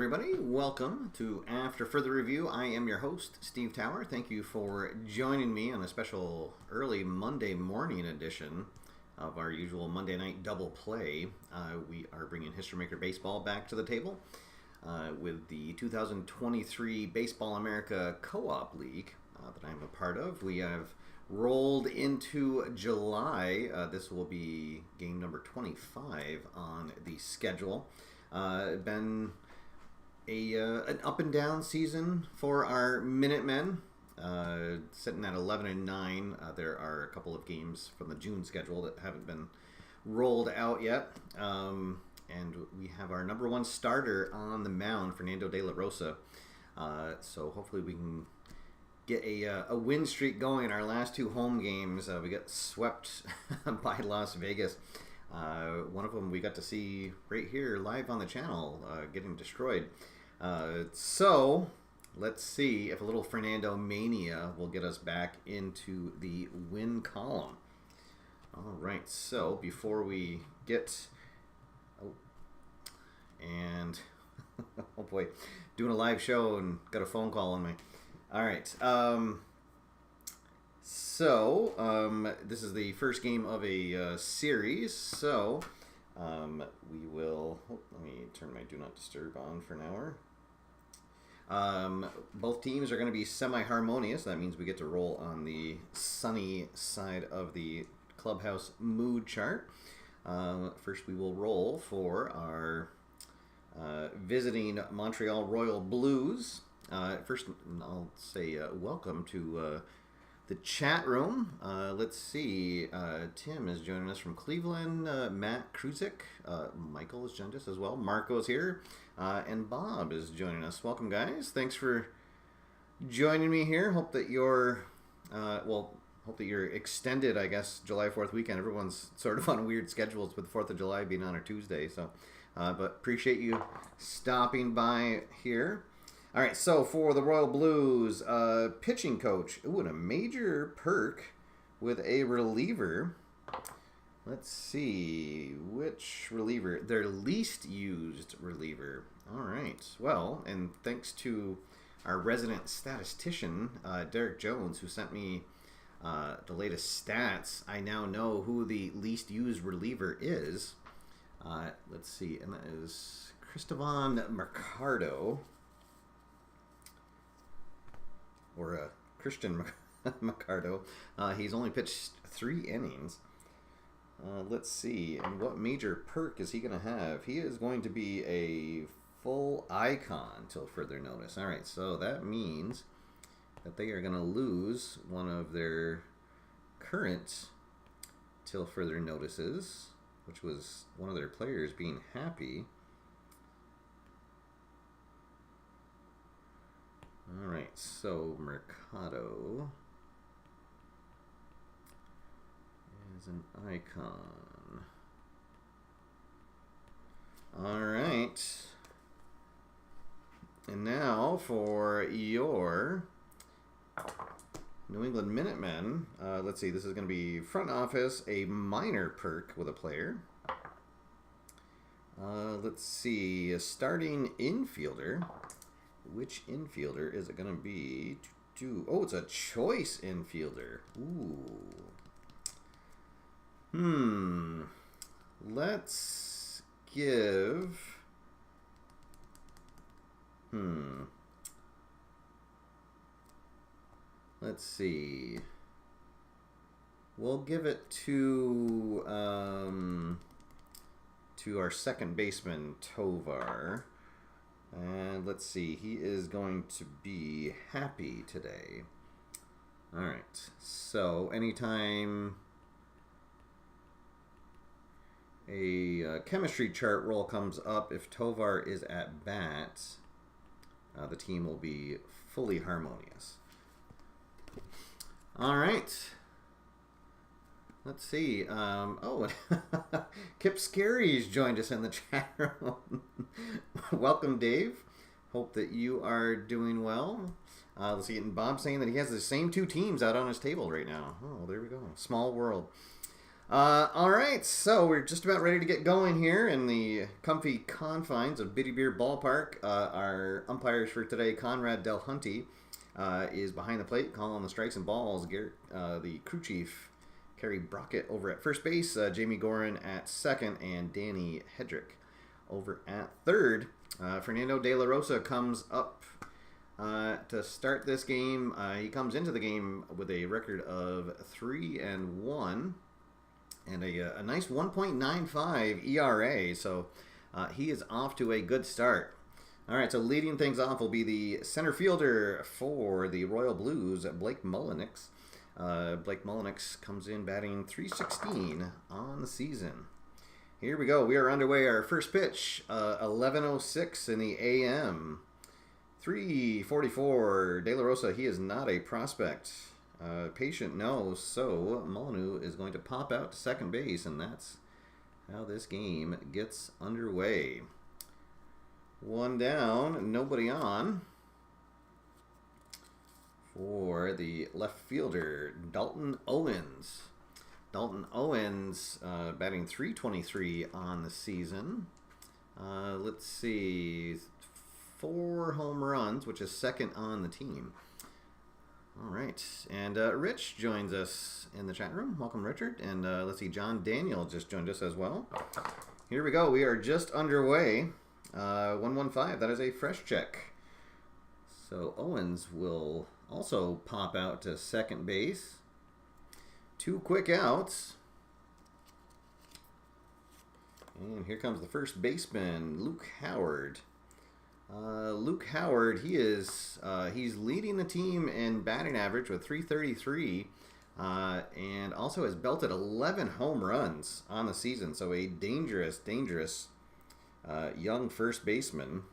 everybody. Welcome to After Further Review. I am your host, Steve Tower. Thank you for joining me on a special early Monday morning edition of our usual Monday night double play. We are bringing History Maker Baseball back to the table with the 2023 Baseball America Co-op League that I'm a part of. We have rolled into July. This will be game number 25 on the schedule. Been an up and down season for our Minutemen, sitting at 11-9. There are a couple of games from the June schedule that haven't been rolled out yet, and we have our number one starter on the mound, Fernando de la Rosa. So hopefully we can get a win streak going in our last two home games. We got swept by Las Vegas. One of them we got to see right here live on the channel, getting destroyed. So let's see if a little Fernando-Mania will get us back into the win column. All right, so before we get... oh boy, doing a live show and got a phone call on me. All right, this is the first game of a series, so we will... let me turn my Do Not Disturb on for an hour. Both teams are going to be semi-harmonious. That means we get to roll on the sunny side of the clubhouse mood chart. First, we will roll for our visiting Montreal Royal Blues. First, I'll say welcome to the chat room. Let's see. Tim is joining us from Cleveland. Matt Kruzik. Michael is joined us as well. Marco's here. And Bob is joining us. Welcome, guys. Thanks for joining me here. Hope that you're, hope that you're extended, I guess, July 4th weekend. Everyone's sort of on weird schedules with the 4th of July being on a Tuesday. So, but appreciate you stopping by here. All right, so for the Royal Blues, pitching coach. Ooh, and a major perk with a reliever. Let's see, which reliever? Their least used reliever. All right, well, and thanks to our resident statistician, Derek Jones, who sent me the latest stats, I now know who the least used reliever is. Let's see, and that is Cristobal Mercado. Or Christian Mercado. He's only pitched 3 innings. Let's see. And what major perk is he going to have? He is going to be a full icon till further notice. All right, so that means that they are going to lose one of their current till further notices, which was one of their players being happy. All right, so Mercado is an icon. All right. And now for your New England Minutemen. Let's see, this is going to be front office, a minor perk with a player. Let's see, a starting infielder. Which infielder is it going to be? Oh, it's a choice infielder. Ooh. Let's give... Let's see. We'll give it to our second baseman, Tovar. And let's see, he is going to be happy today. All right, so anytime a chemistry chart roll comes up, if Tovar is at bat, the team will be fully harmonious. All right. Let's see. Kip Scary's joined us in the chat room. Welcome, Dave. Hope that you are doing well. Let's see. And Bob saying that he has the same 2 teams out on his table right now. Oh, there we go. Small world. All right, so we're just about ready to get going here in the comfy confines of Biddy Beer Ballpark. Our umpires for today, Conrad Del Hunty, is behind the plate, calling the strikes and balls. The crew chief, Kerry Brockett, over at first base. Jamie Gorin at second, and Danny Hedrick over at third. Fernando De La Rosa comes up to start this game. He comes into the game with a record of 3-1. And a nice 1.95 ERA, so he is off to a good start. All right, so leading things off will be the center fielder for the Royal Blues, Blake Mullenix. Blake Mullenix comes in batting .316 on the season. Here we go. We are underway. Our first pitch, 11:06 in the AM. 3:44. De La Rosa, he is not a prospect. Patient knows, so Molyneux is going to pop out to second base, and that's how this game gets underway. One down, nobody on for the left fielder, Dalton Owens. Dalton Owens batting .323 on the season. Let's see, 4 home runs, which is second on the team. All right, and Rich joins us in the chat room. Welcome, Richard. And let's see, John Daniel just joined us as well. Here we go. We are just underway. 115, that is a fresh check. So Owens will also pop out to second base. 2 quick outs. And here comes the first baseman, Luke Howard. Luke Howard, he's leading the team in batting average with .333, and also has belted 11 home runs on the season. So a dangerous young first baseman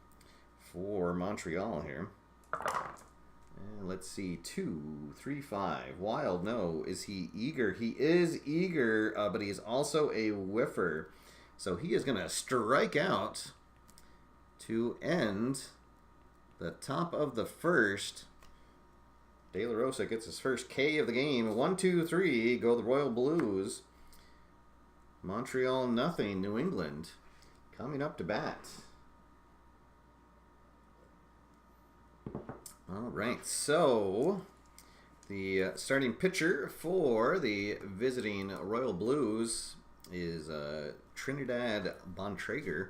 for Montreal here. And let's see, 2-3-5. Wild, no. Is he eager? He is eager, but he is also a whiffer. So he is going to strike out to end the top of the first. De La Rosa gets his first K of the game. 1-2-3, go the Royal Blues. Montreal nothing, New England coming up to bat. All right, so the starting pitcher for the visiting Royal Blues is Trinidad Bontrager.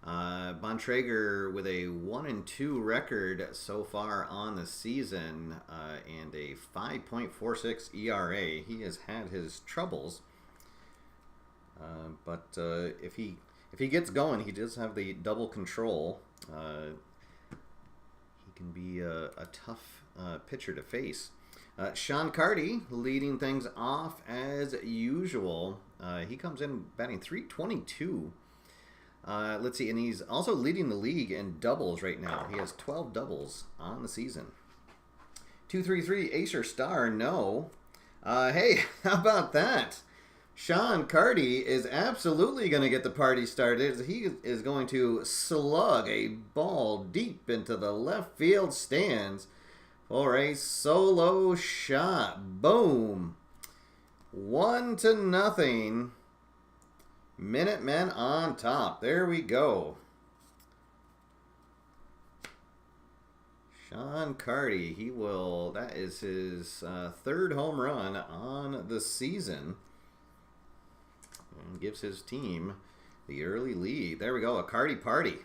Bontrager with a 1-2 record so far on the season, and a 5.46 ERA. He has had his troubles, but if he gets going, he does have the double control. He can be a tough pitcher to face. Sean Carty leading things off as usual. He comes in batting .322. Let's see, and he's also leading the league in doubles right now. He has 12 doubles on the season. 2-3-3, Ace or Star, no. Hey, how about that? Sean Carty is absolutely going to get the party started. He is going to slug a ball deep into the left field stands for a solo shot. Boom. 1-0. Minutemen on top. There we go. Sean Carty, that is his third home run on the season. And gives his team the early lead. There we go, a Carty party.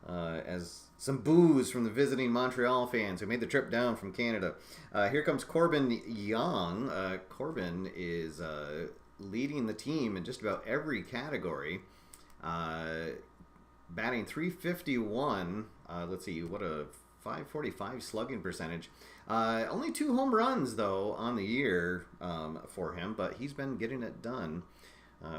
As some boos from the visiting Montreal fans who made the trip down from Canada. Here comes Corbin Young. Corbin is leading the team in just about every category. Batting .351. Let's see, what a .545 slugging percentage. Only 2 home runs, though, on the year for him, but he's been getting it done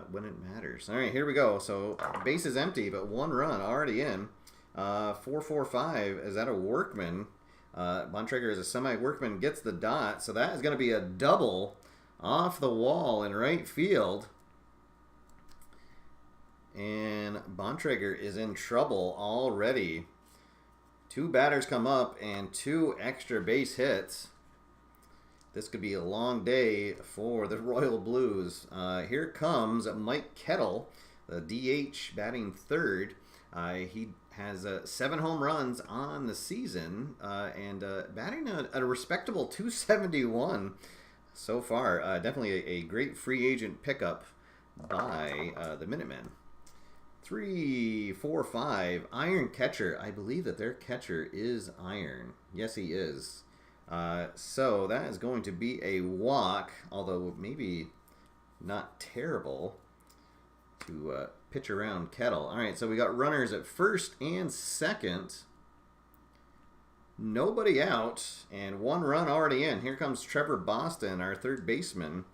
when it matters. All right, here we go. So base is empty, but 1 run already in. 4-4-5. Is that a workman? Bontrager is a semi-workman, gets the dot, so that is going to be a double off the wall in right field. And Bontrager is in trouble already. 2 batters come up and 2 extra base hits. This could be a long day for the Royal Blues. Here comes Mike Kettle, the DH, batting third. He has 7 home runs on the season and batting a respectable 271 so far. Definitely a great free agent pickup by the Minutemen. 3, 4, 5. Iron catcher. I believe that their catcher is Iron. Yes, he is. So that is going to be a walk, although maybe not terrible to pitch around Kettle. All right, so we got runners at first and second. Nobody out, and 1 run already in. Here comes Trevor Boston, our third baseman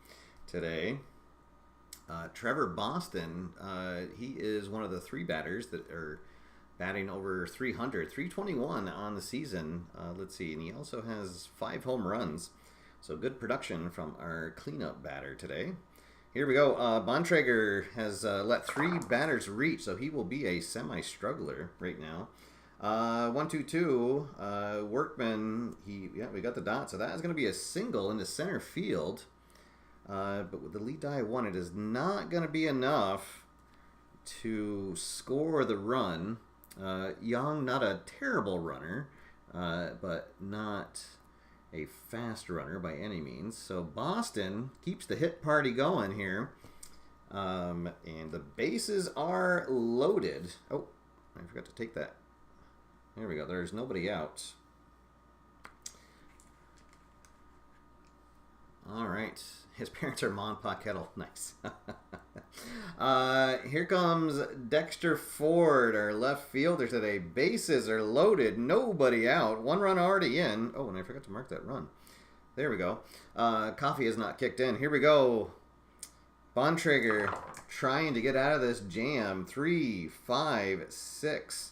today. Trevor Boston, he is one of the 3 batters that are batting over 300, 321 on the season. Let's see, and he also has 5 home runs. So good production from our cleanup batter today. Here we go. Bontrager has let 3 batters reach, so he will be a semi-struggler right now. 1, 2, 2. Workman, we got the dot, so that is going to be a single into center field. But with the lead die 1, it is not going to be enough to score the run. Young, not a terrible runner, but not a fast runner by any means. So Boston keeps the hit party going here. And the bases are loaded. Oh, I forgot to take that. There we go. There's nobody out. All right. His parents are Ma and Pa Kettle. Nice. Here comes Dexter Ford, our left fielder today. Bases are loaded. Nobody out. 1 run already in. Oh, and I forgot to mark that run. There we go. Coffee is not kicked in. Here we go. Bontrager trying to get out of this jam. 3, 5, 6.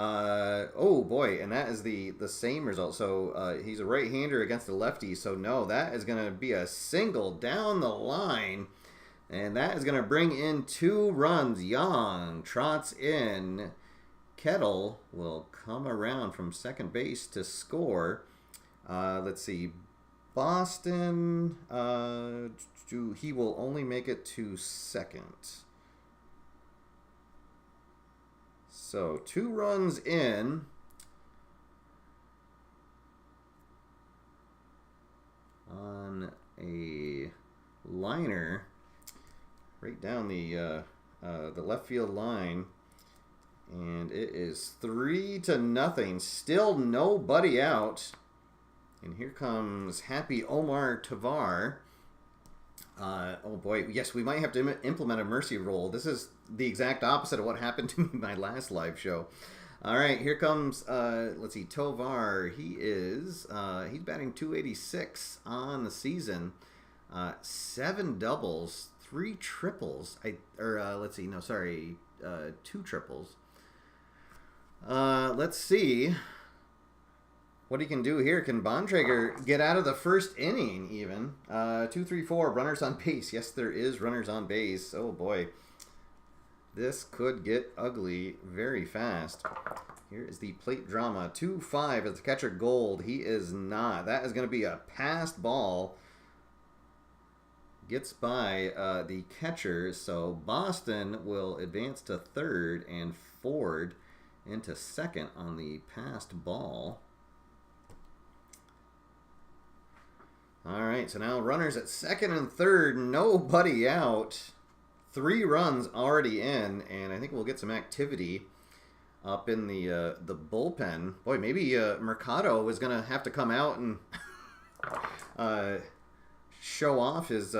Oh boy, and that is the same result. So he's a right-hander against a lefty. So no, that is going to be a single down the line. And that is going to bring in 2 runs. Young trots in. Kettle will come around from second base to score. Let's see. Boston, he will only make it to second. So 2 runs in. On a liner right down the left field line, and it is 3-0. Still nobody out, and here comes Happy Omar Tavar. Oh boy, yes, we might have to implement a mercy roll. This is the exact opposite of what happened to me in my last live show. All right, here comes, let's see, Tovar. He's batting 286 on the season. 7 doubles, 3 triples. 2 triples. Let's see what he can do here. Can Bontrager get out of the first inning even? 2, 3, 4, runners on base. Yes, there is runners on base. Oh boy. This could get ugly very fast. Here is the plate drama. 2-5 as the catcher Gold. He is not. That is going to be a passed ball. Gets by the catcher. So Boston will advance to third and Ford into second on the passed ball. All right, so now runners at second and third. Nobody out. 3 runs already in, and I think we'll get some activity up in the bullpen. Boy, maybe Mercado is going to have to come out and show off his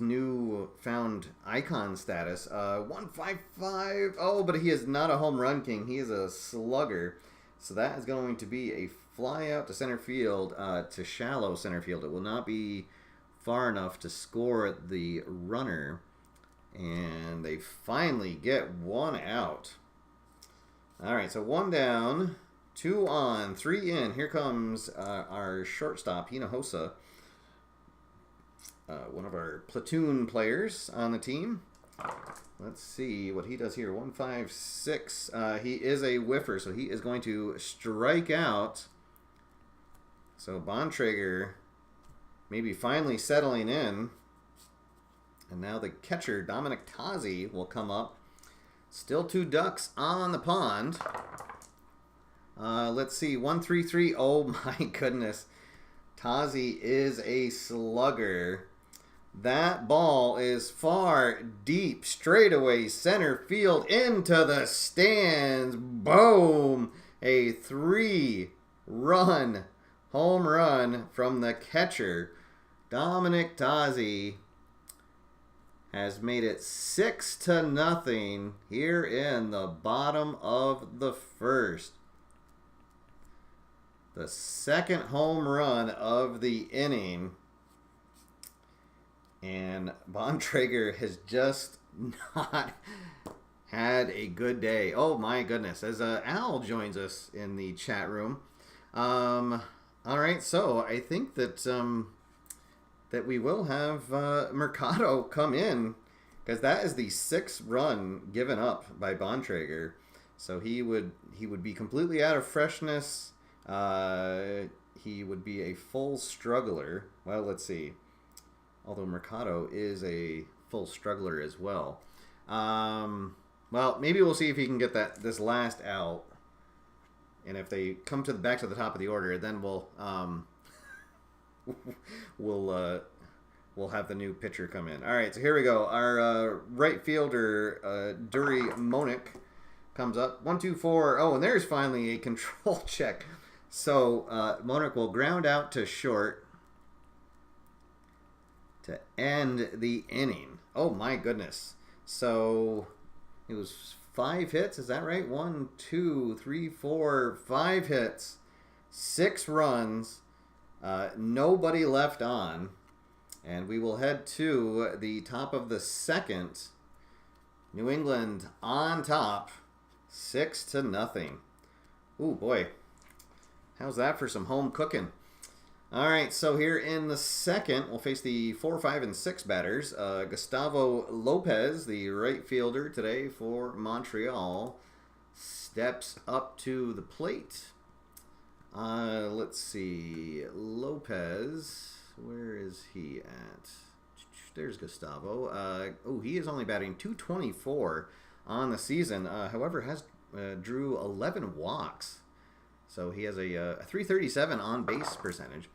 new found icon status. 155. Oh, but he is not a home run king. He is a slugger. So that is going to be a fly out to center field, to shallow center field. It will not be far enough to score the runner, and they finally get 1 out. All right, so 1 down, 2 on, 3 in. Here comes our shortstop, Hinojosa, one of our platoon players on the team. Let's see what he does here. 156. He is a whiffer, so he is going to strike out. So Bontrager maybe finally settling in. And now the catcher, Dominic Tazi, will come up. Still 2 ducks on the pond. Let's see, 1-3-3. Oh my goodness. Tazi is a slugger. That ball is far, deep, straightaway, center field, into the stands. Boom! A 3-run home run from the catcher. Dominic Tazi has made it 6-0 here in the bottom of the first. The second home run of the inning. And Bontrager has just not had a good day. Oh my goodness. As Al joins us in the chat room. All right, so I think that that we will have Mercado come in, because that is the 6th run given up by Bontrager. So he would be completely out of freshness. He would be a full struggler. Well, let's see. Although Mercado is a full struggler as well. Well, maybe we'll see if he can get this last out. And if they come back to the top of the order, then we'll have the new pitcher come in. All right, so here we go. Our right fielder, Dury Monick, comes up. 1-2-4. Oh, and there's finally a control check. So Monick will ground out to short to end the inning. Oh my goodness. So it was 5 hits, is that right? 1, 2, 3, 4, 5 hits, 6 runs, nobody left on. And we will head to the top of the second. New England on top, 6-0. Ooh boy. How's that for some home cooking? All right, so here in the second, we'll face the 4, 5, and 6 batters. Gustavo Lopez, the right fielder today for Montreal, steps up to the plate. Let's see. Lopez, where is he at? There's Gustavo. He is only batting .224 on the season. However, has drew 11 walks. So he has a 337 on base percentage.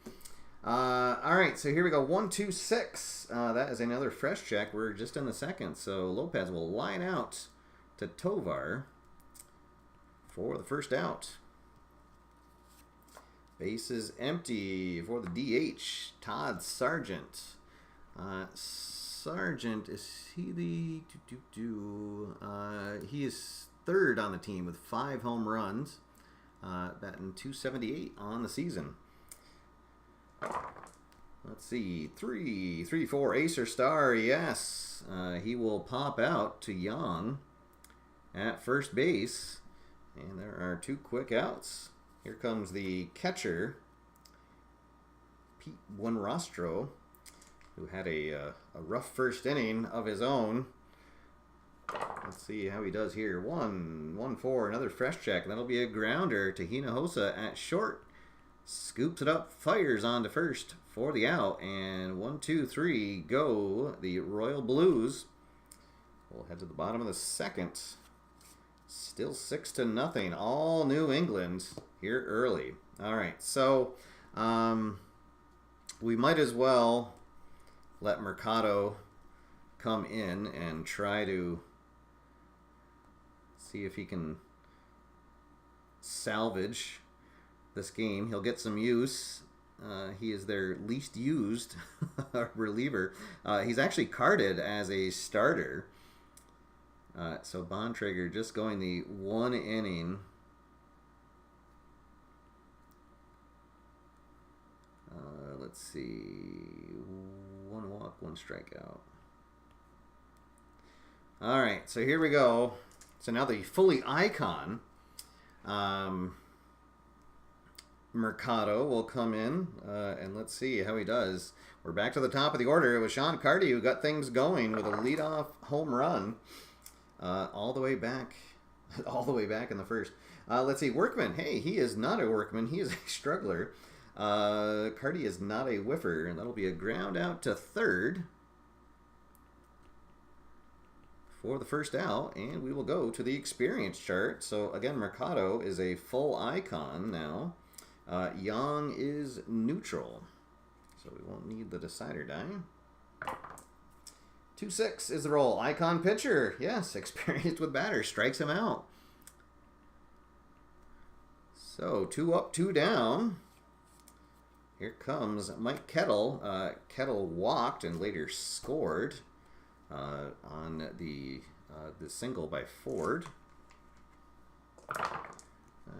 All right, so here we go. 1-2-6. That is another fresh check. We're just in the second. So Lopez will line out to Tovar for the first out. Base is empty for the DH, Todd Sargent. Sargent, is he the... he is third on the team with 5 home runs. Batting .278 on the season. Let's see. 3-4 ace or star. Yes. He will pop out to Young at first base. And there are 2 quick outs. Here comes the catcher, Pete Buenrostro, who had a rough first inning of his own. Let's see how he does here. 1-4, another fresh check. That'll be a grounder to Hinojosa at short. Scoops it up, fires on to first for the out. And 1-2-3, go the Royal Blues. We'll head to the bottom of the second. Still 6-0. All New England here early. All right, so we might as well let Mercado come in and try to see if he can salvage this game. He'll get some use. He is their least used reliever. He's actually carded as a starter. So Bontrager just going the 1 inning. Let's see. 1 walk, 1 strikeout. All right, so here we go. So now the fully icon Mercado will come in, and let's see how he does. We're back to the top of the order. It was Sean Carty who got things going with a leadoff home run all the way back in the first. Let's see, Workman. Hey, he is not a Workman. He is a struggler. Cardi is not a whiffer, and that'll be a ground out to third for the first out, and we will go to the experience chart. So again, Mercado is a full icon now. Yang is neutral, so we won't need the decider die. 2-6 is the roll. Icon pitcher, yes, experienced with batter, strikes him out. So 2 up, 2 down. Here comes Mike Kettle. Kettle walked and later scored on the single by Ford.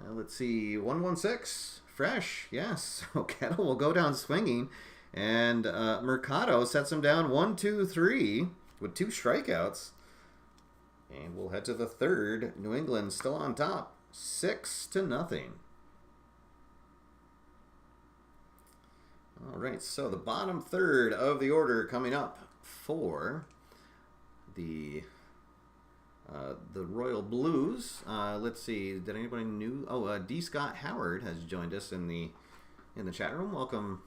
Let's see, 1-1-6, fresh, yes. So Kettle will go down swinging, and Mercado sets him down 1-2-3 with 2 strikeouts. And we'll head to the third. New England still on top, 6-0. All right, so the bottom third of the order coming up for the Royal Blues. Let's see, did anybody new? Oh, D. Scott Howard has joined us in the chat room. Welcome.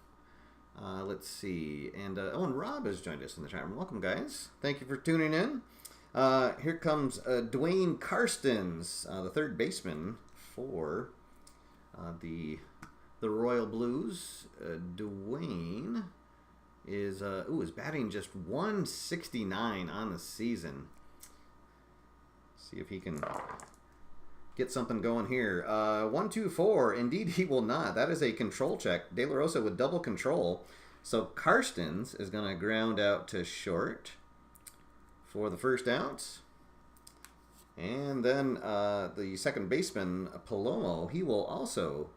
Let's see, and Rob has joined us in the chat room. Welcome, guys. Thank you for tuning in. Here comes Dwayne Karstens, the third baseman for the Royal Blues. Dwayne is batting just 169 on the season. See if he can get something going here. 1-2-4. Indeed, he will not. That is a control check. De La Rosa with double control. So Karstens is going to ground out to short for the first out. And then the second baseman, Palomo, he will also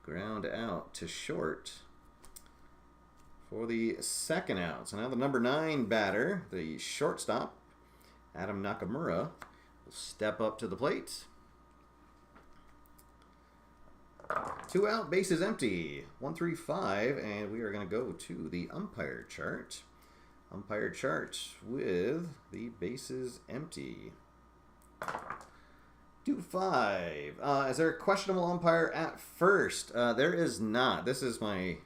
ground out to short for the second out. So now the number 9 batter, the shortstop, Adam Nakamura, will step up to the plate. 2 out, bases empty. 1-3-5, and we are going to go to the umpire chart. Umpire chart with the bases empty. 2-5. Is there a questionable umpire at first? There is not. This is my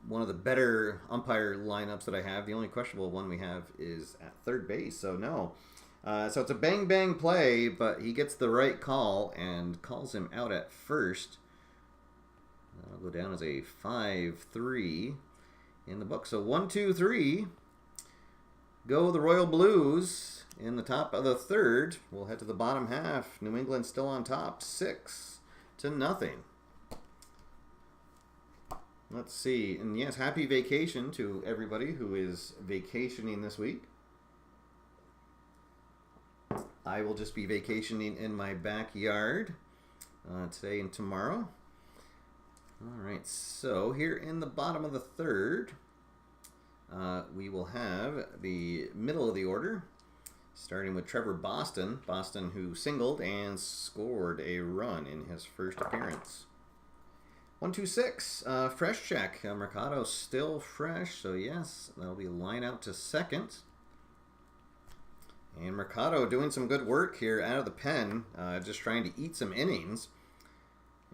one of the better umpire lineups that I have. The only questionable one we have is at third base, so no. So it's a bang-bang play, but he gets the right call and calls him out at first. That'll go down as a 5-3 in the book. So 1-2-3. Go the Royal Blues in the top of the third. We'll head to the bottom half. New England still on top, 6-0. Let's see. And yes, happy vacation to everybody who is vacationing this week. I will just be vacationing in my backyard today and tomorrow. All right, so here in the bottom of the third, we will have the middle of the order, starting with Trevor Boston. Boston, who singled and scored a run in his first appearance. 1-2-6, fresh check. Mercado still fresh, so yes, that'll be a line out to second. And Mercado doing some good work here out of the pen, just trying to eat some innings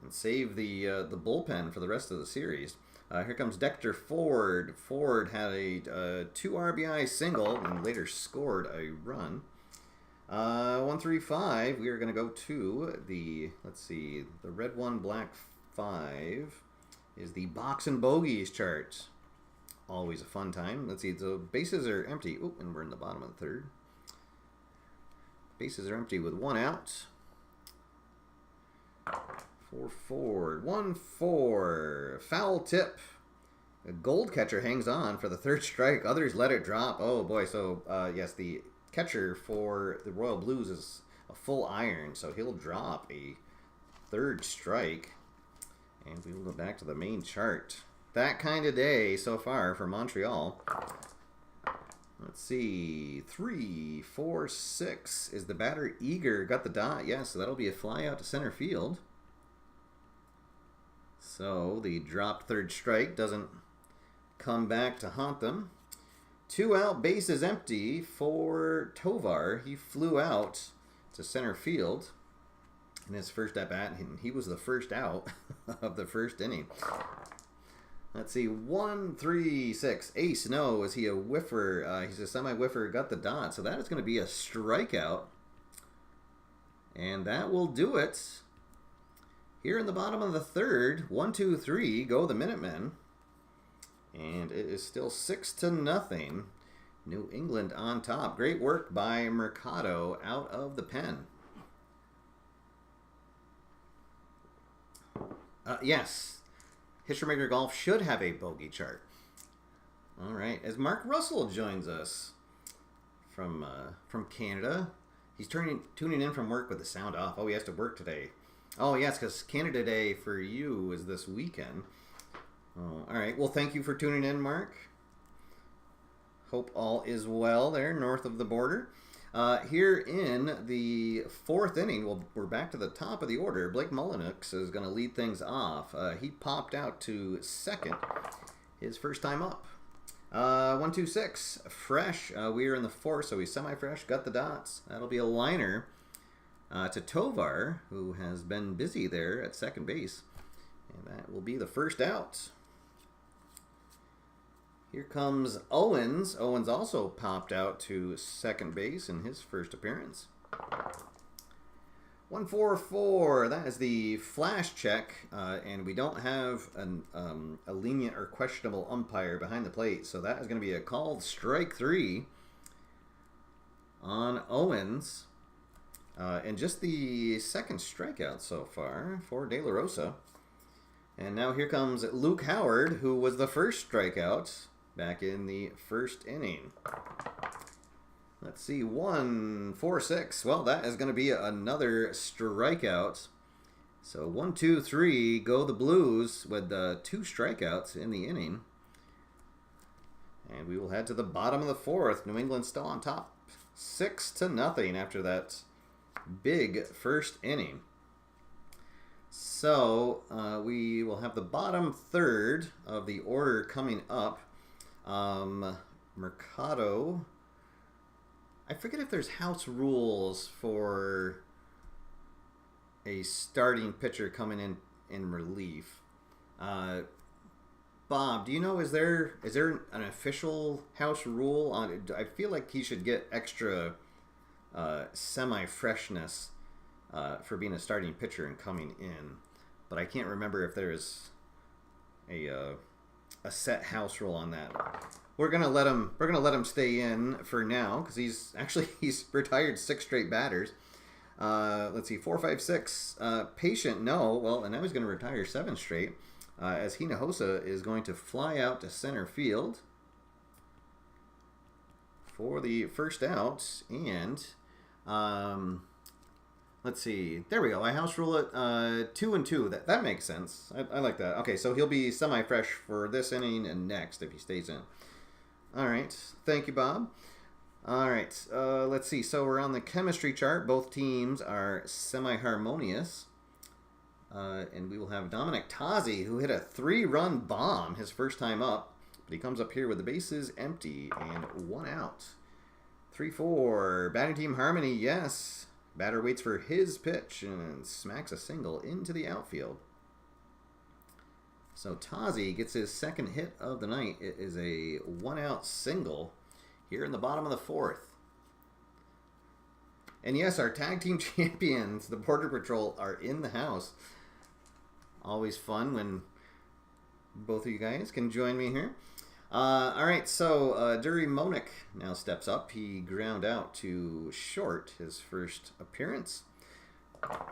and save the bullpen for the rest of the series. Here comes Dexter Ford. Ford had a 2 RBI single and later scored a run. 1-3-5. We are going to go to the, let's see, the red 1, black 5 is the box and bogeys chart. Always a fun time. Let's see, the bases are empty. Oop, and we're in the bottom of the third. Bases are empty with 1 out. For Ford. 1-4. Foul tip. A gold catcher hangs on for the third strike. Others let it drop. Oh boy. So yes, the catcher for the Royal Blues is a full iron, so he'll drop a third strike. And we will go back to the main chart. That kind of day so far for Montreal. Let's see, 3, 4, 6. Is the batter eager? Got the dot. Yes, so that'll be a fly out to center field. So the dropped third strike doesn't come back to haunt them. 2 out, bases empty for Tovar. He flew out to center field. in his first at bat, and he was the first out of the first inning. Let's see, 1, 3, 6. Ace, no. Is he a whiffer? He's a semi-whiffer, got the dot. So that is going to be a strikeout. And that will do it. Here in the bottom of the third, 1, 2, 3, go the Minutemen. And it is still 6-0. New England on top. Great work by Mercado out of the pen. Yes. Hischermaker Golf should have a bogey chart. All right, as Mark Russell joins us from Canada. He's tuning in from work with the sound off. Oh, he has to work today. Oh, yes, because Canada Day for you is this weekend. Oh, all right, well, thank you for tuning in, Mark. Hope all is well there north of the border. Here in the fourth inning, we're back to the top of the order. Blake Mullinix is going to lead things off. He popped out to second, his first time up. 1, 2, 6, fresh. We are in the fourth, so he's semi-fresh, got the dots. That'll be a liner to Tovar, who has been busy there at second base. And that will be the first out. Here comes Owens. Owens also popped out to second base in his first appearance. 1, 4, 4. That is the flash check, and we don't have a lenient or questionable umpire behind the plate, so that is going to be a called strike 3 on Owens. And just the second strikeout so far for De La Rosa. And now here comes Luke Howard, who was the first strikeout back in the first inning. Let's see, 1, 4, 6. Well, that is going to be another strikeout. So 1, 2, 3, go the Blues with 2 strikeouts in the inning. And we will head to the bottom of the fourth. New England still on top, 6-0 after that big first inning. So we will have the bottom third of the order coming up. Mercado. I forget if there's house rules for a starting pitcher coming in relief. Bob, do you know, is there an official house rule on it? I feel like he should get extra semi-freshness for being a starting pitcher and coming in, but I can't remember if there's a set house rule on that. We're gonna let him stay in for now because he's retired 6 straight batters. Let's see, 4, 5, 6. Patient, no. Well, and now he's gonna retire 7 straight. As Hinojosa is going to fly out to center field for the first out, and let's see. There we go. I house rule it 2 and 2. That makes sense. I like that. Okay, so he'll be semi-fresh for this inning and next if he stays in. All right. Thank you, Bob. All right. Let's see. So we're on the chemistry chart. Both teams are semi-harmonious. And we will have Dominic Tozzi, who hit a 3-run bomb his first time up. But he comes up here with the bases empty and 1 out. 3-4. Batting team harmony, yes. Batter waits for his pitch and smacks a single into the outfield. So Tozzi gets his second hit of the night. It is a 1-out single here in the bottom of the fourth. And yes, our tag team champions, the Border Patrol, are in the house. Always fun when both of you guys can join me here. All right, so Dury Monick now steps up. He ground out to short his first appearance.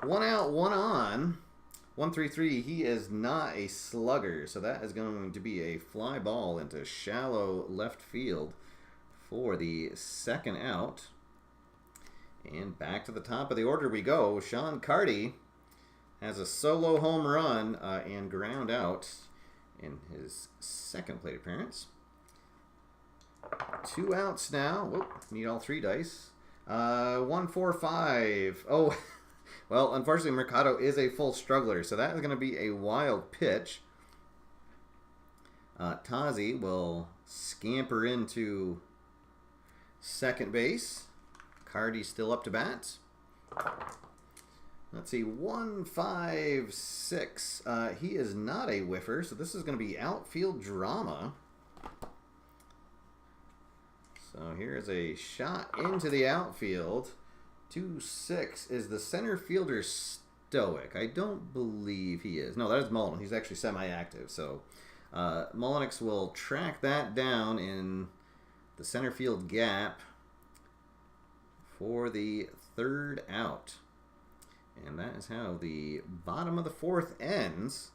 1 out, 1 on. 1-3-3. He is not a slugger, so that is going to be a fly ball into shallow left field for the second out. And back to the top of the order we go. Sean Carty has a solo home run and ground out in his second plate appearance. 2 outs now. Whoop, need all 3 dice. 1, 4, 5. Oh, well, unfortunately, Mercado is a full struggler, so that is going to be a wild pitch. Tozzi will scamper into second base. Cardi still up to bat. Let's see, 156. He is not a whiffer, so this is going to be outfield drama. So here's a shot into the outfield. 2-6. Is the center fielder stoic? I don't believe he is. No, that is Mullen. He's actually semi-active. So Mullenix will track that down in the center field gap for the third out. And that is how the bottom of the fourth ends.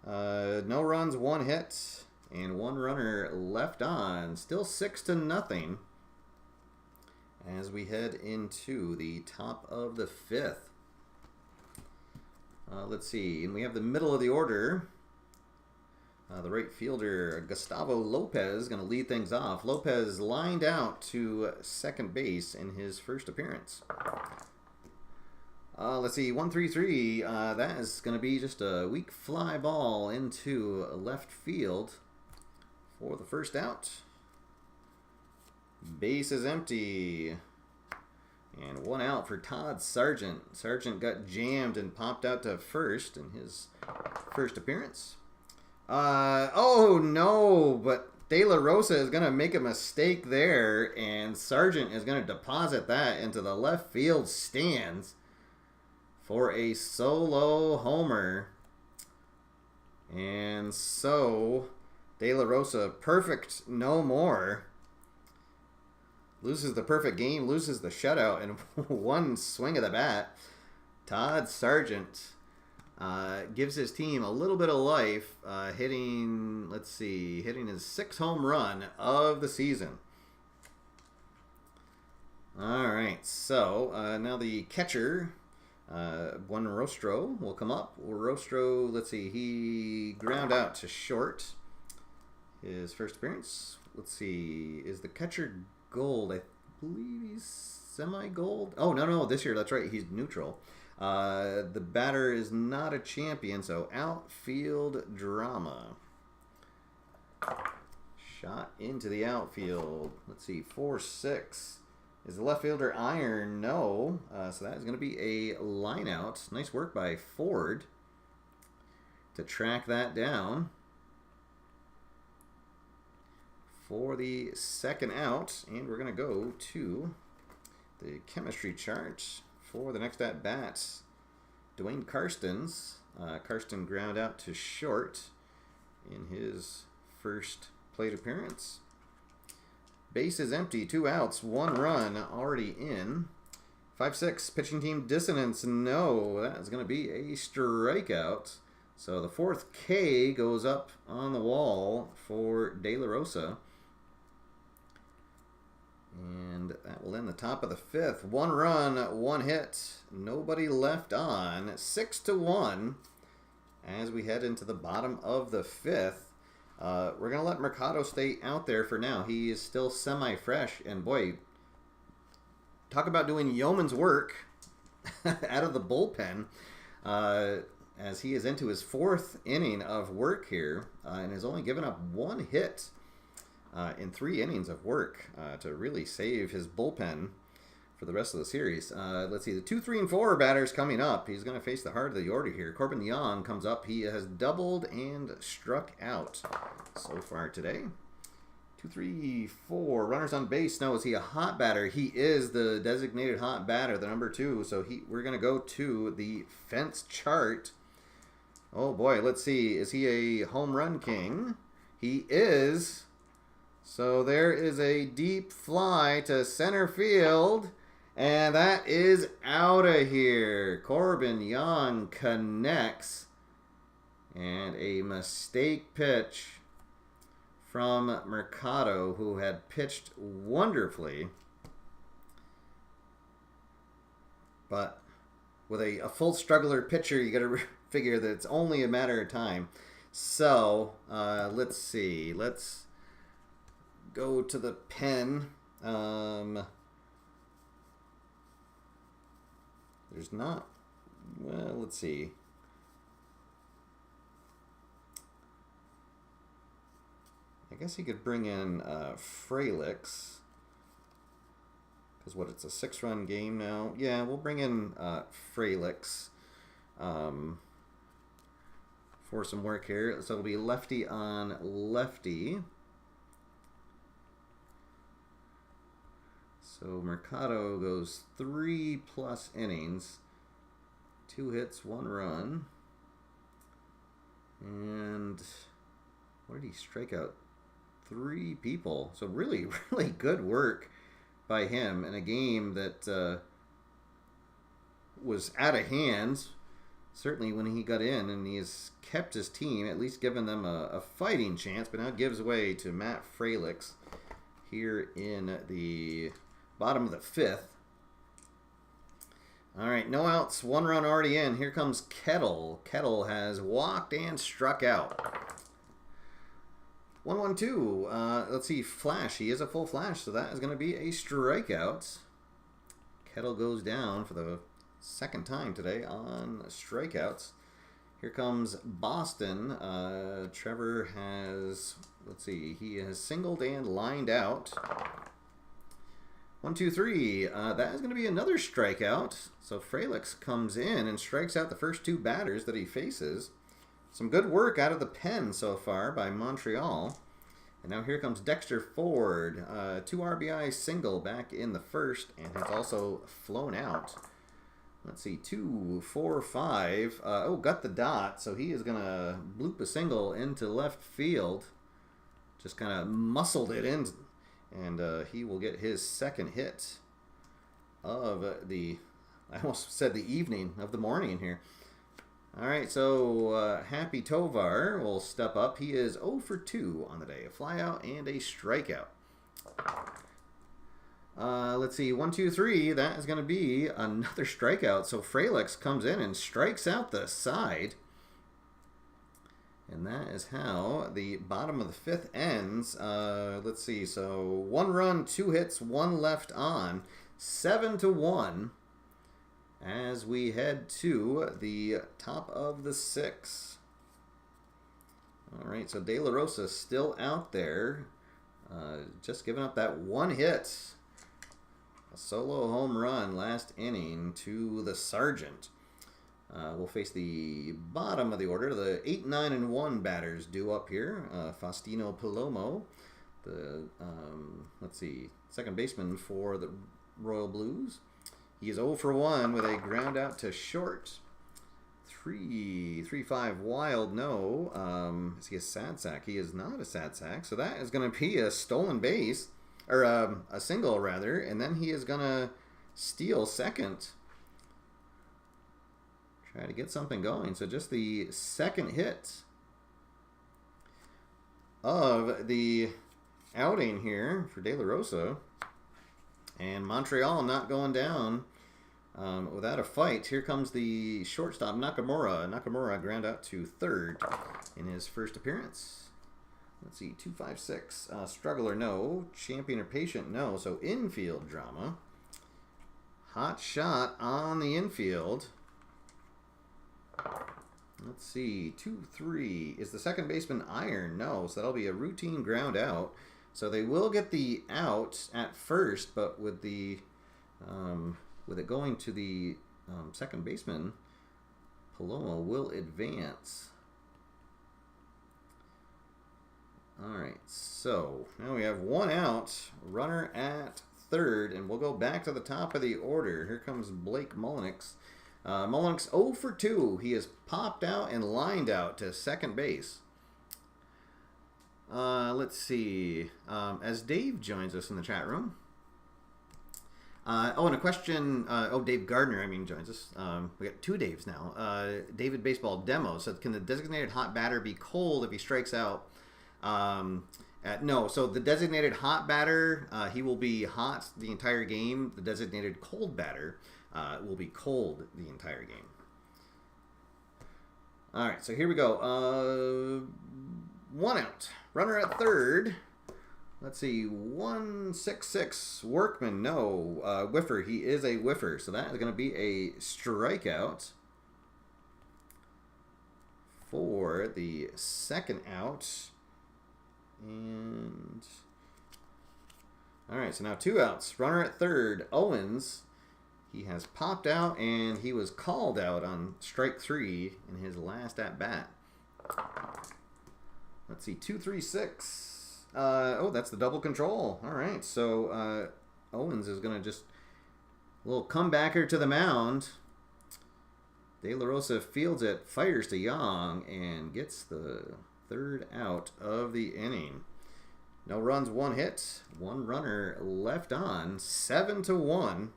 No runs, 1 hit, and 1 runner left on. Still 6-0 as we head into the top of the fifth. Let's see, and we have the middle of the order. The right fielder, Gustavo Lopez, going to lead things off. Lopez lined out to second base in his first appearance. Let's see, 1-3-3. That is going to be just a weak fly ball into left field for the first out. Base is empty. And 1 out for Todd Sargent. Sargent got jammed and popped out to first in his first appearance. Oh no, but De La Rosa is going to make a mistake there, and Sargent is going to deposit that into the left field stands for a solo homer. And so De La Rosa, perfect no more. Loses the perfect game, loses the shutout in 1 swing of the bat. Todd Sargent gives his team a little bit of life, hitting his 6th home run of the season. All right, so now the catcher, Juan Rostro, will come up. Rostro, let's see, he ground out to short his first appearance. Let's see, is the catcher gold? I believe he's semi-gold. Oh, no, this year, that's right, he's neutral. The batter is not a champion, so outfield drama. Shot into the outfield. Let's see, 4-6. Is the left fielder iron? No. So that is going to be a line out. Nice work by Ford to track that down for the second out. And we're going to go to the chemistry chart for the next at bat. Dwayne Karstens. Karsten ground out to short in his first plate appearance. Base is empty, 2 outs, 1 run already in. 5-6, pitching team dissonance. No, that is going to be a strikeout. So the 4th K goes up on the wall for De La Rosa. And that will end the top of the 5th. 1 run, 1 hit, nobody left on. 6-1 as we head into the bottom of the 5th. We're going to let Mercado stay out there for now. He is still semi-fresh. And boy, talk about doing yeoman's work out of the bullpen. As he is into his 4th inning of work here and has only given up 1 hit in 3 innings of work to really save his bullpen for the rest of the series. Let's see, the 2, 3, and 4 batters coming up. He's going to face the heart of the order here. Corbin Young comes up. He has doubled and struck out so far today. 2, 3, 4 runners on base. Now, is he a hot batter? He is the designated hot batter, the number 2. So we're going to go to the fence chart. Oh boy, let's see. Is he a home run king? He is. So there is a deep fly to center field. And that is out of here. Corbin Young connects. And a mistake pitch from Mercado, who had pitched wonderfully. But with a full struggler pitcher, you got to figure that it's only a matter of time. So, let's see. Let's go to the pen. There's not, well, let's see. I guess he could bring in Fralix, Because what, it's a 6-run game now. Yeah, we'll bring in Fralix for some work here. So it'll be lefty on lefty. So Mercado goes 3+ innings, 2 hits, 1 run. And what did he strike out? 3 people. So really, really good work by him in a game that was out of hands, certainly when he got in, and he has kept his team, at least given them a fighting chance, but now gives way to Matt Fralix here in the bottom of the 5th. All right, no outs, 1 run already in. Here comes Kettle. Kettle has walked and struck out. 1-1-2. Let's see, flash. He is a full flash, so that is going to be a strikeout. Kettle goes down for the 2nd time today on strikeouts. Here comes Boston. Trevor has, let's see, he has singled and lined out. 1-2-3. That is going to be another strikeout. So Fralix comes in and strikes out the first 2 batters that he faces. Some good work out of the pen so far by Montreal. And now here comes Dexter Ford. 2 RBI single back in the 1st and has also flown out. Let's see, 2, 4, 5. Got the dot, so he is going to bloop a single into left field. Just kind of muscled it in, and he will get his 2nd hit of the, I almost said the evening, of the morning here. All right, so Happy Tovar will step up. He is 0 for 2 on the day. A flyout and a strikeout. Let's see, 1-2-3. That is going to be another strikeout. So Fralix comes in and strikes out the side. And that is how the bottom of the 5th ends. Let's see, so 1 run, 2 hits, 1 left on. 7-1. As we head to the top of the 6th. All right, so De La Rosa still out there. Just giving up that 1 hit. A solo home run last inning to the Sergeant. We'll face the bottom of the order. The 8, 9, and 1 batters due up here. Faustino Palomo, the, let's see, 2nd baseman for the Royal Blues. He is 0 for 1 with a ground out to short. 3-5 wild, no. Is he a sad sack? He is not a sad sack. So that is going to be a stolen base, or a single rather, and then he is going to steal 2nd. Try to get something going. So just the 2nd hit of the outing here for De La Rosa. And Montreal not going down without a fight. Here comes the shortstop, Nakamura. Nakamura ground out to 3rd in his 1st appearance. Let's see, 2-5-6. Struggler, no. Champion or patient, no. So infield drama. Hot shot on the infield. Let's see, 2-3. Is the 2nd baseman iron? No. So that'll be a routine ground out. So they will get the out at first, but with the with it going to the 2nd baseman, Palomo will advance. All right, so now we have 1 out, runner at 3rd, and we'll go back to the top of the order. Here comes Blake Mullenix. Mullenix 0 for 2. He has popped out and lined out to 2nd base. Let's see. As Dave joins us in the chat room. And a question. Dave Gardner, joins us. We got 2 Daves now. David Baseball Demo said, can the designated hot batter be cold if he strikes out? No. So the designated hot batter, he will be hot the entire game. The designated cold batter will be cold the entire game. All right. So here we go. 1 out. Runner at 3rd. Let's see. 1-6-6. Workman. No. Whiffer. He is a whiffer. So that is going to be a strikeout for the 2nd out. And All right, so now 2 outs. Runner at third, Owens. He has popped out, and he was called out on strike 3 in his last at-bat. Let's see, 2-3-6. Oh, that's the double control. All right, so Owens is going to just a little comebacker to the mound. De La Rosa fields it, fires to Young, and gets the 3rd out of the inning. No runs, 1 hit, 1 runner left on, 7-1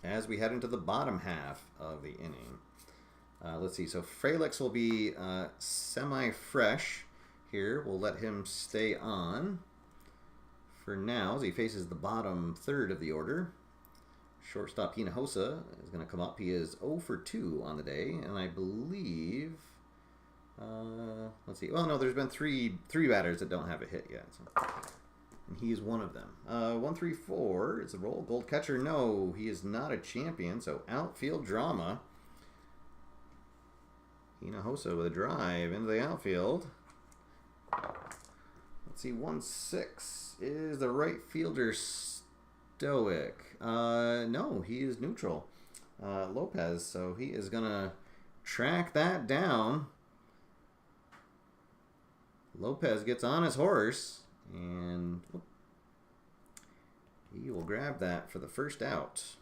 as we head into the bottom half of the inning. Let's see, so Frelick will be semi-fresh here. We'll let him stay on for now as he faces the bottom 3rd of the order. Shortstop Hinojosa is going to come up. He is 0 for 2 on the day, and I believe, let's see. Well, no, there's been three batters that don't have a hit yet, so. And he is one of them. 1-3-4 is the roll. Gold catcher, no, he is not a champion. So outfield drama. Hinojosa with a drive into the outfield. Let's see, 1-6 is the right fielder. Stoic. No, he is neutral. Lopez, so he is going to track that down. Lopez gets on his horse, and he will grab that for the 1st out.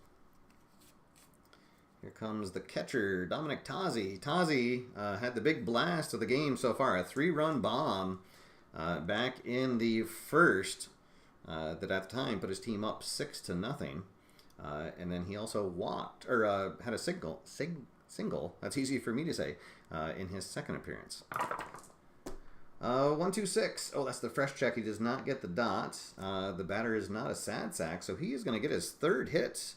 Here comes the catcher, Dominic Tazi. Tazi had the big blast of the game so far, a 3-run bomb back in the 1st. That at the time put his team up 6-0, and then he also walked or had a single. That's easy for me to say in his 2nd appearance. 1-2-6. Oh, that's the fresh check. He does not get the dot. The batter is not a sad sack, so he is going to get his 3rd hit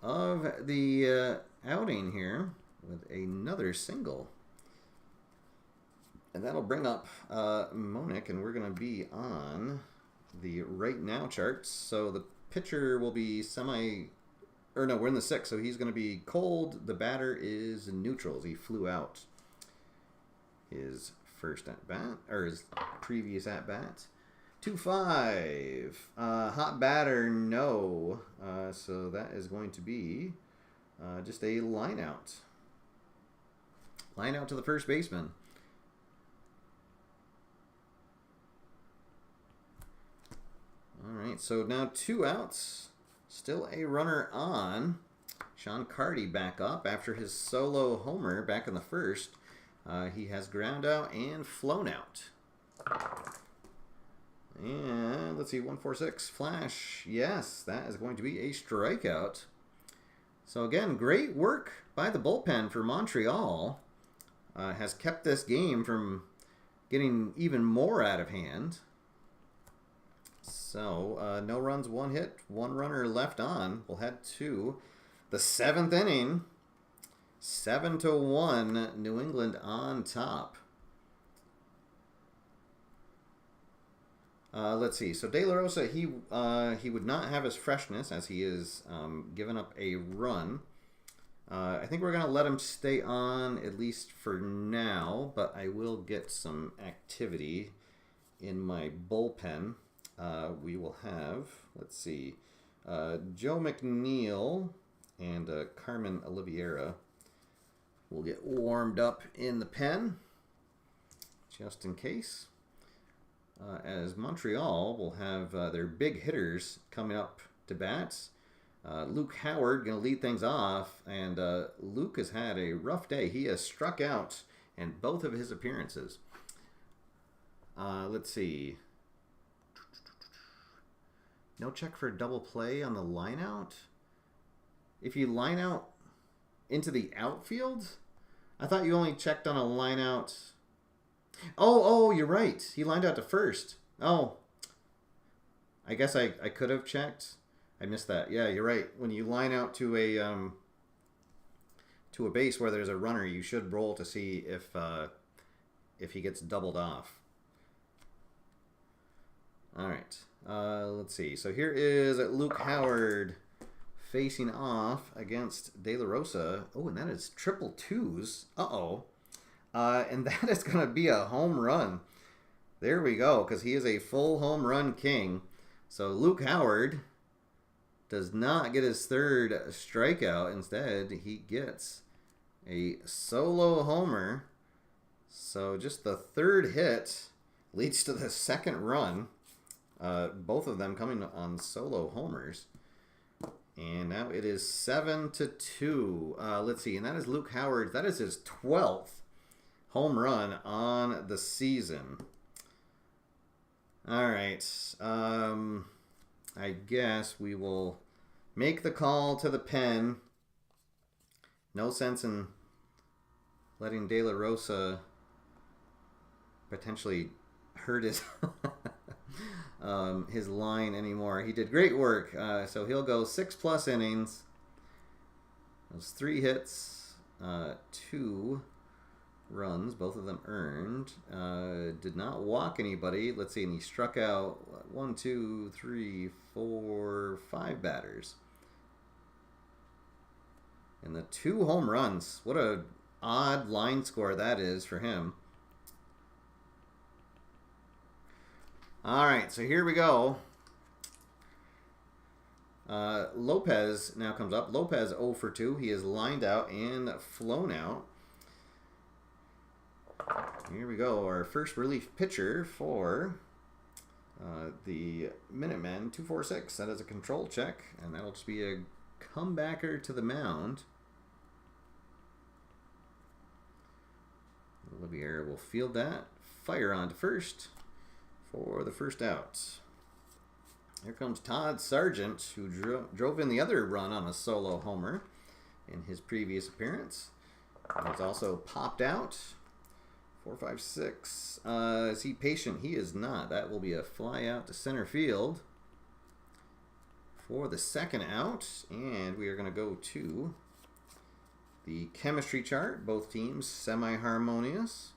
of the outing here with another single. And that'll bring up Monick, and we're going to be on the right now charts. So the pitcher will be we're in the 6th, so he's going to be cold. The batter is neutral as he flew out his first at bat, or his previous at bat. 2-5. Hot batter, no. So that is going to be just a line out. Line out to the first baseman. All right, so now 2 outs. Still a runner on. Sean Carty back up after his solo homer back in the 1st. He has ground out and flown out. And let's see, 1-4-6 flash. Yes, that is going to be a strikeout. So again, great work by the bullpen for Montreal. Has kept this game from getting even more out of hand. So, no runs, 1 hit, 1 runner left on. We'll head to the 7th inning. 7-1, New England on top. Let's see. So De La Rosa, he would not have his freshness as he is giving up a run. I think we're going to let him stay on at least for now, but I will get some activity in my bullpen. We will have, let's see, Joe McNeil and Carmen Oliveira will get warmed up in the pen, just in case. As Montreal will have their big hitters coming up to bat. Luke Howard going to lead things off, and Luke has had a rough day. He has struck out in both of his appearances. Let's see. No check for double play on the line out. If you line out into the outfield, I thought you only checked on a line out. Oh, you're right. He lined out to first. Oh, I guess I could have checked. I missed that. Yeah, you're right. When you line out to a base where there's a runner, you should roll to see if he gets doubled off. All right. Let's see. So here is Luke Howard facing off against De La Rosa. Oh, and that is triple twos. Uh-oh. And that is going to be a home run. There we go, because he is a full home run king. So Luke Howard does not get his third strikeout. Instead, he gets a solo homer. So just the third hit leads to the second run. Both of them coming on solo homers. And now it is 7-2. Let's see, and that is Luke Howard. That is his 12th home run on the season. All right. I guess we will make the call to the pen. No sense in letting De La Rosa potentially hurt his line anymore. He did great work. So he'll go 6+ innings. Those 3 hits, 2 runs, both of them earned. Did not walk anybody. Let's see, and he struck out 1, 2, 3, 4, 5 batters. And the 2 home runs. What a odd line score that is for him. All right, so here we go. Lopez now comes up. Lopez 0 for 2. He is lined out and flown out. Here we go. Our first relief pitcher for the Minutemen, 246. That is a control check, and that'll just be a comebacker to the mound. Olivier will field that. Fire on to first for the first out. Here comes Todd Sargent, who drove in the other run on a solo homer in his previous appearance. He's also popped out. 4, 5, 6. Is he patient? He is not. That will be a fly out to center field for the second out. And we are going to go to the chemistry chart. Both teams semi-harmonious.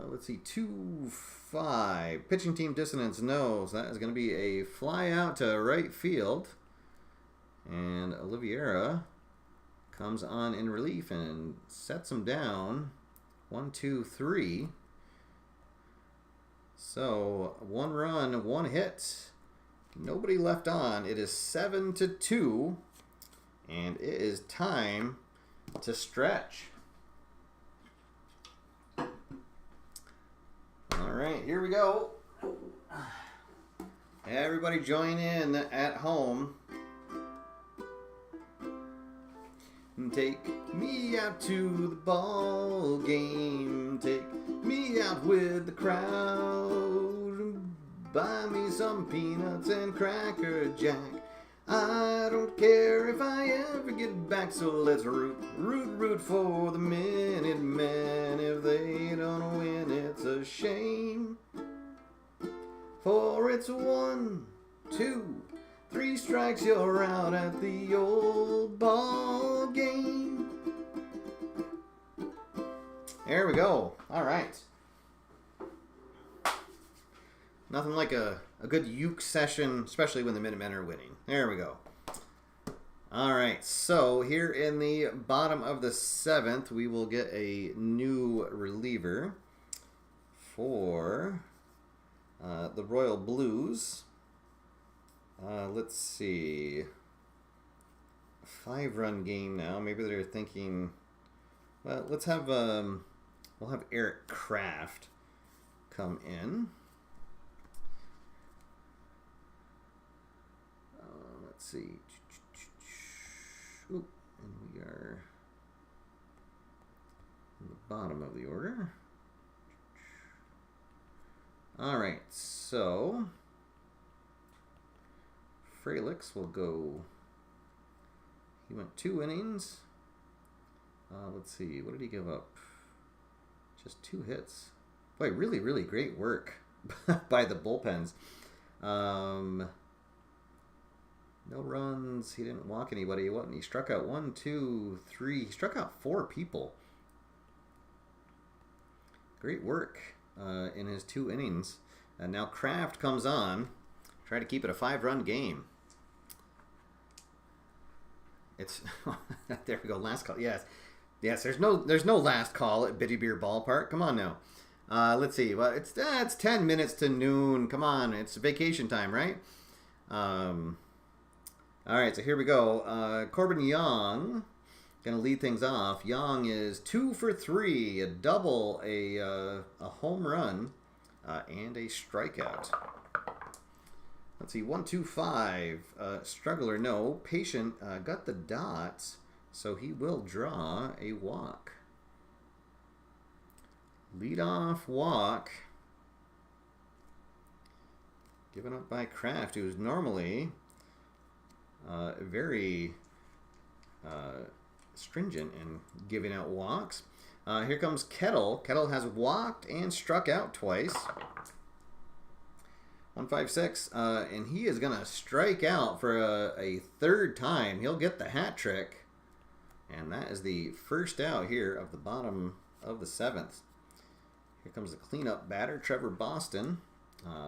Let's see, 2-5. Pitching team dissonance, no. So that is going to be a fly out to right field. And Oliveira comes on in relief and sets him down. 1, 2, 3. So 1 run, 1 hit. Nobody left on. It is 7-2. And it is time to stretch. All right, here we go. Everybody join in at home. Take me out to the ball game. Take me out with the crowd. Buy me some peanuts and Cracker Jack. I don't care if I ever get back, so let's root for the Minutemen. If they don't win, it's a shame. For it's 1, 2, 3 strikes, you're out at the old ball game. There we go. All right. Nothing like a good uke session, especially when the Minutemen are winning. There we go. All right, so here in the bottom of the 7th, we will get a new reliever for the Royal Blues. Let's see. 5-run game now. Maybe they're thinking, well, let's have we'll have Eric Kraft come in. Let's see. Ooh, and we are in the bottom of the order. All right, so Fralix will go. He went 2 innings. Let's see, what did he give up? Just 2 hits. Boy, really, really great work by the bullpens. No runs. He didn't walk anybody. He struck out 1, 2, 3. He struck out 4 people. Great work in his 2 innings. And now Kraft comes on. Try to keep it a 5-run game. It's there we go. Last call. Yes. Yes, there's no last call at Bitty Beer Ballpark. Come on now. Let's see. Well, it's 10 minutes to noon. Come on, it's vacation time, right? All right, so here we go. Corbin Young gonna lead things off. Young is 2 for 3, a double, a home run, and a strikeout. Let's see, 1-2-5. Struggler, no. Patient got the dots, so he will draw a walk. Leadoff walk. Given up by Kraft, who's normally very stringent in giving out walks. Here comes Kettle. Kettle has walked and struck out twice. 1-5-6, and he is gonna strike out for a third time. He'll get the hat trick, and that is the first out here of the bottom of the 7th. Here comes the cleanup batter, Trevor Boston.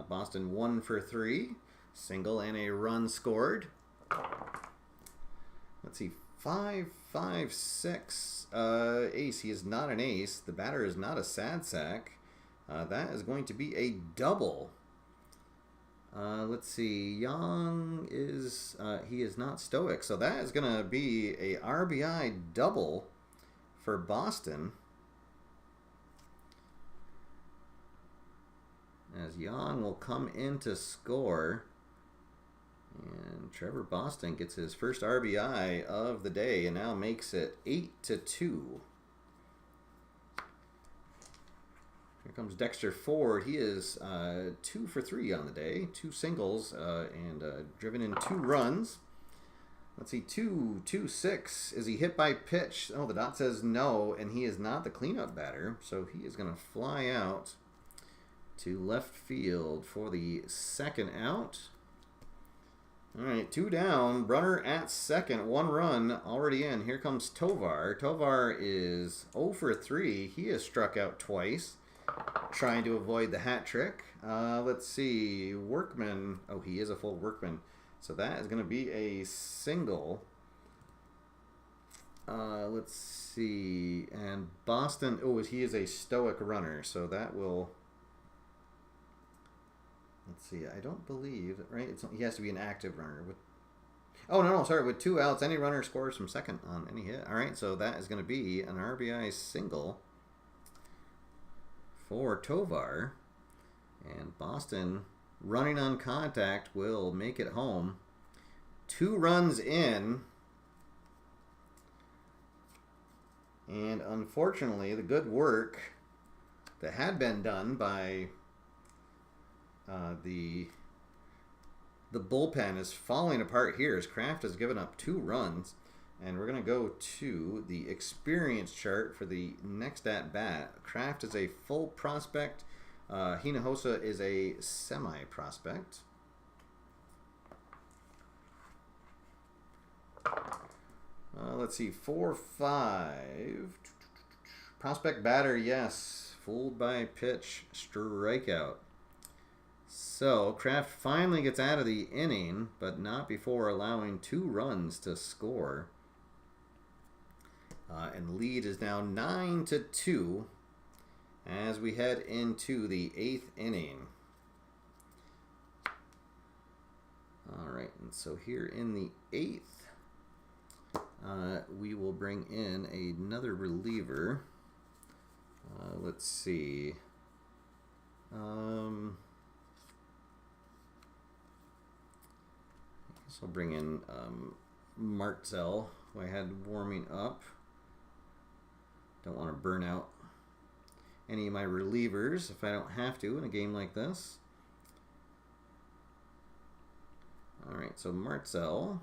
Boston 1 for 3, single and a run scored. Let's see, 5-5-6, ace. He is not an ace. The batter is not a sad sack. That is going to be a double. Let's see, Young is, he is not stoic, so that is going to be a RBI double for Boston. As Young will come in to score. And Trevor Boston gets his first RBI of the day and now makes it 8-2. Here comes Dexter Ford. He is 2 for 3 on the day. 2 singles and driven in 2 runs. Let's see, 2-2-6. Is he hit by pitch? Oh, the dot says no, and he is not the cleanup batter. So he is going to fly out to left field for the second out. All right, 2 down. Runner at second. 1 run already in. Here comes Tovar. Tovar is 0 for 3. He has struck out twice, trying to avoid the hat trick. Let's see. Workman. Oh, he is a full Workman. So that is going to be a single. Let's see. And Boston. Oh, he is a stoic runner. So that will... Let's see. I don't believe, right? He has to be an active runner. Oh, no, sorry. With 2 outs, any runner scores from second on any hit. All right, so that is going to be an RBI single for Tovar. And Boston, running on contact, will make it home. 2 runs in. And unfortunately, the good work that had been done by the bullpen is falling apart here as Kraft has given up 2 runs. And we're going to go to the experience chart for the next at-bat. Kraft is a full prospect. Hinojosa is a semi-prospect. Let's see, 4-5. Prospect batter, yes. Fooled by pitch, strikeout. So, Kraft finally gets out of the inning, but not before allowing 2 runs to score. And the lead is now 9-2 as we head into the 8th inning. All right, and so here in the 8th, we will bring in another reliever. Let's see. So I'll bring in Martzel, who I had warming up. Don't want to burn out any of my relievers if I don't have to in a game like this. All right, so Martzel,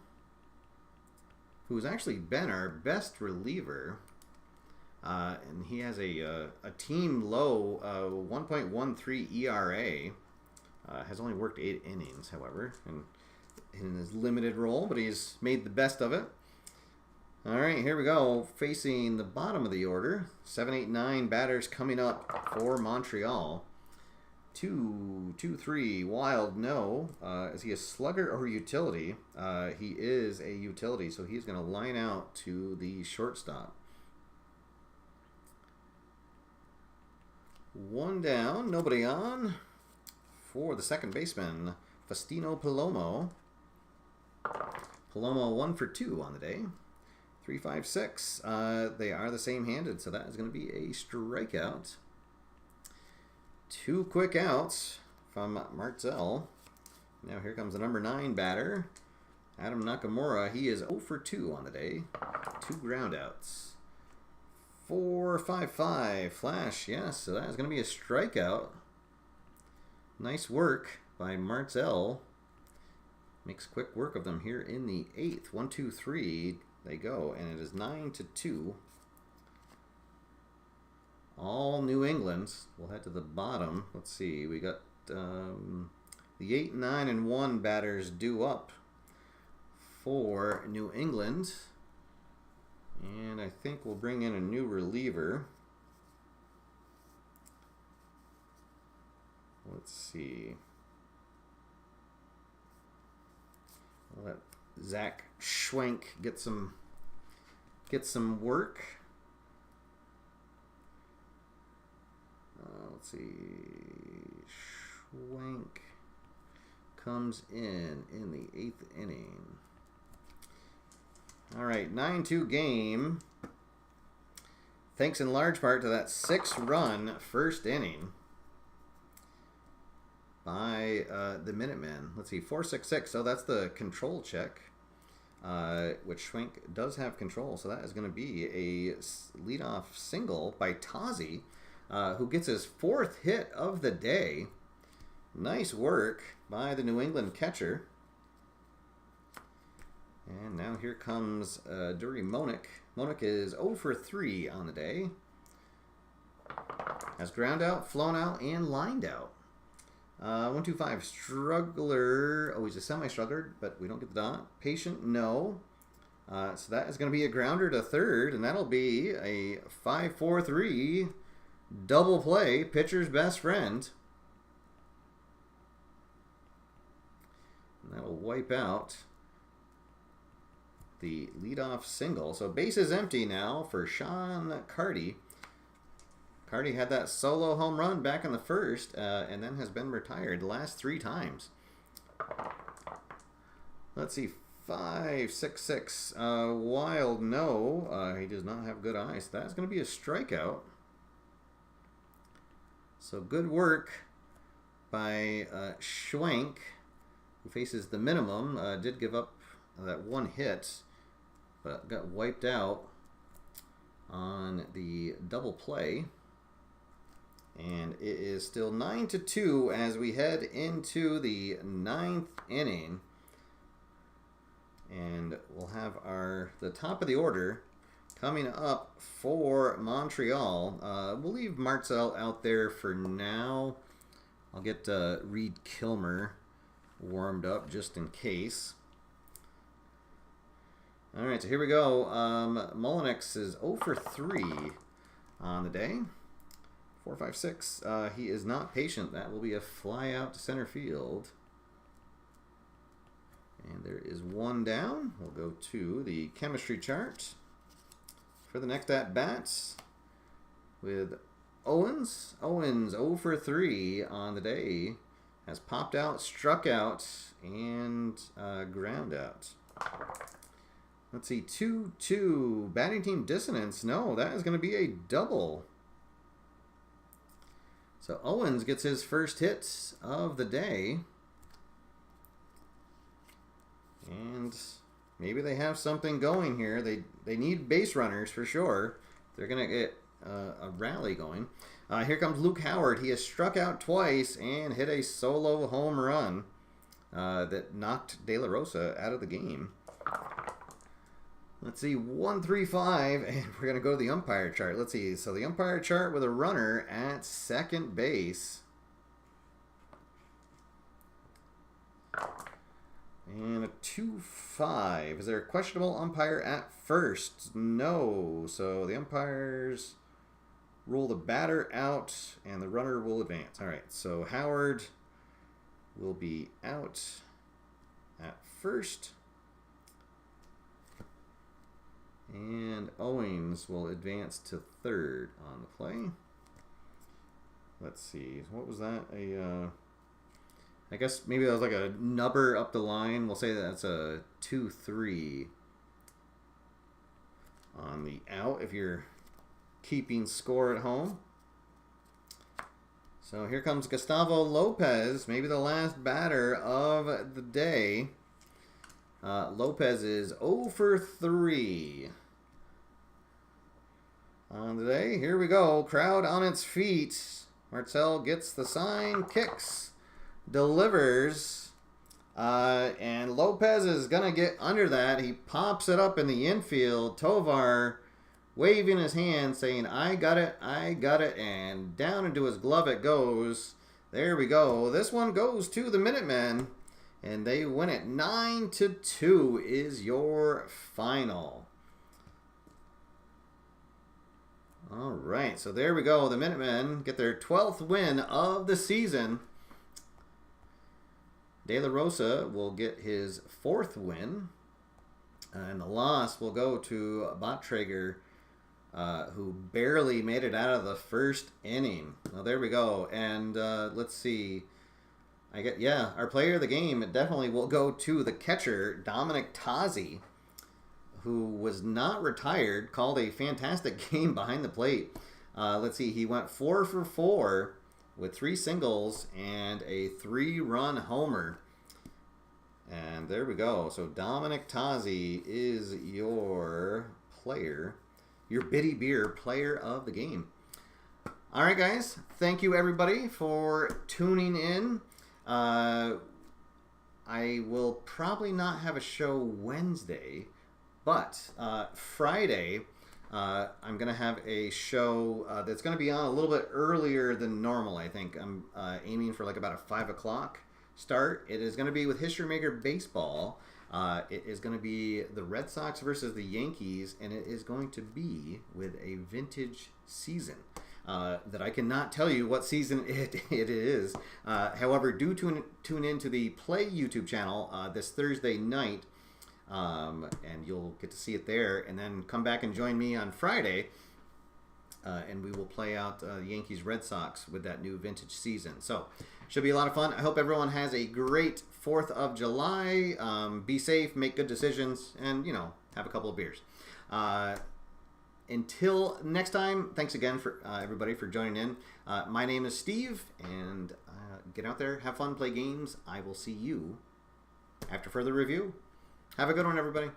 who's actually been our best reliever, and he has a team low 1.13 ERA. Has only worked 8 innings, however, and in his limited role, but he's made the best of it. All right, here we go. Facing the bottom of the order, 7, 8, 9 batters coming up for Montreal. 2-3 wild, no. Is he a slugger or a utility? He is a utility, so he's going to line out to the shortstop. One down, nobody on. For the second baseman, Faustino Palomo. Palomo 1 for 2 on the day. 3, 5, 6. They are the same-handed, so that is going to be a strikeout. 2 quick outs from Marcel. Now here comes the number 9 batter, Adam Nakamura. He is 0 for 2 on the day. 2 groundouts. 4, 5, 5. Flash, yes, so that is going to be a strikeout. Nice work by Marcel. Makes quick work of them here in the 8th. 1, 2, 3. They go, and it is 9 to 2. All New England. We'll head to the bottom. Let's see. We got the 8, 9, and 1 batters due up for New England. And I think we'll bring in a new reliever. Let's see. We'll let Zach Schwenk get some work. Let's see. Schwenk comes in the 8th inning. All right, 9-2 game. Thanks in large part to that 6-run first inning by the Minutemen. Let's see, 4-6-6. So that's the control check, which Schwenk does have control. So that is going to be a leadoff single by Tazi, who gets his 4th hit of the day. Nice work by the New England catcher. And now here comes Dury Monick. Monick is 0 for 3 on the day. Has ground out, flown out, and lined out. 1, 2, 5. Struggler. Oh, he's a semi-struggler, but we don't get the dot. Patient, no. So that is going to be a grounder to third, and that'll be a 5-4-3 double play, pitcher's best friend. And that'll wipe out the leadoff single. So base is empty now for Sean Carty. Carty had that solo home run back in the first, and then has been retired the last 3 times. Let's see, 5, 6, 6. Wild, no. He does not have good eyes. That's going to be a strikeout. So good work by Schwenk, who faces the minimum. Did give up that 1 hit, but got wiped out on the double play. And it is still 9-2 as we head into the 9th inning. And we'll have the top of the order coming up for Montreal. We'll leave Marcel out there for now. I'll get Reed Kilmer warmed up just in case. All right, so here we go. Mullinex is 0 for 3 on the day. 4, 5, 6. He is not patient. That will be a fly out to center field. And there is 1 down. We'll go to the chemistry chart for the next at bats with Owens. Owens 0 for 3 on the day. Has popped out, struck out, and ground out. Let's see, 2-2. Batting team dissonance. No, that is going to be a double. So Owens gets his first hit of the day. And maybe they have something going here. They need base runners for sure. They're going to get a rally going. Here comes Luke Howard. He has struck out twice and hit a solo home run that knocked De La Rosa out of the game. Let's see, 1, 3, 5, and we're going to go to the umpire chart. Let's see, so the umpire chart with a runner at second base. And a 2-5. Is there a questionable umpire at first? No. So the umpires rule the batter out, and the runner will advance. All right, so Howard will be out at first. And Owens will advance to third on the play. let's see. What was that? I guess maybe that was like a nubber up the line. We'll say that's a 2-3 on the out if you're keeping score at home. So here comes Gustavo Lopez, maybe the last batter of the day. Lopez is 0 for 3 on the day. Here we go. Crowd on its feet. Marcel gets the sign, kicks, delivers, and Lopez is going to get under that. He pops it up in the infield. Tovar waving his hand, saying, I got it, and down into his glove it goes. There we go. This one goes to the Minutemen, and they win it 9-2 is your final. All right, so there we go. The Minutemen get their 12th win of the season. De La Rosa will get his 4th win, and the loss will go to Bontrager, who barely made it out of the first inning. Well, there we go. And let's see. Our player of the game, it definitely will go to the catcher, Dominic Tazi, who was not retired, called a fantastic game behind the plate. Let's see. He went 4 for 4 with 3 singles and a 3-run homer. And there we go. So Dominic Tazi is your player. Your Biddy Beer player of the game. All right, guys. Thank you, everybody, for tuning in. I will probably not have a show Wednesday, but Friday, I'm going to have a show that's going to be on a little bit earlier than normal, I think. I'm aiming for like about a 5 o'clock start. It is going to be with History Maker Baseball. It is going to be the Red Sox versus the Yankees, and it is going to be with a vintage season that I cannot tell you what season it is. However, do tune into the Play YouTube channel this Thursday night, and you'll get to see it there, and then come back and join me on Friday, and we will play out the Yankees Red Sox with that new vintage season. So should be a lot of fun. I hope everyone has a great 4th of July. Be safe, make good decisions, and, have a couple of beers. Until next time, thanks again for everybody for joining in. My name is Steve, and get out there, have fun, play games. I will see you after further review. Have a good one, everybody.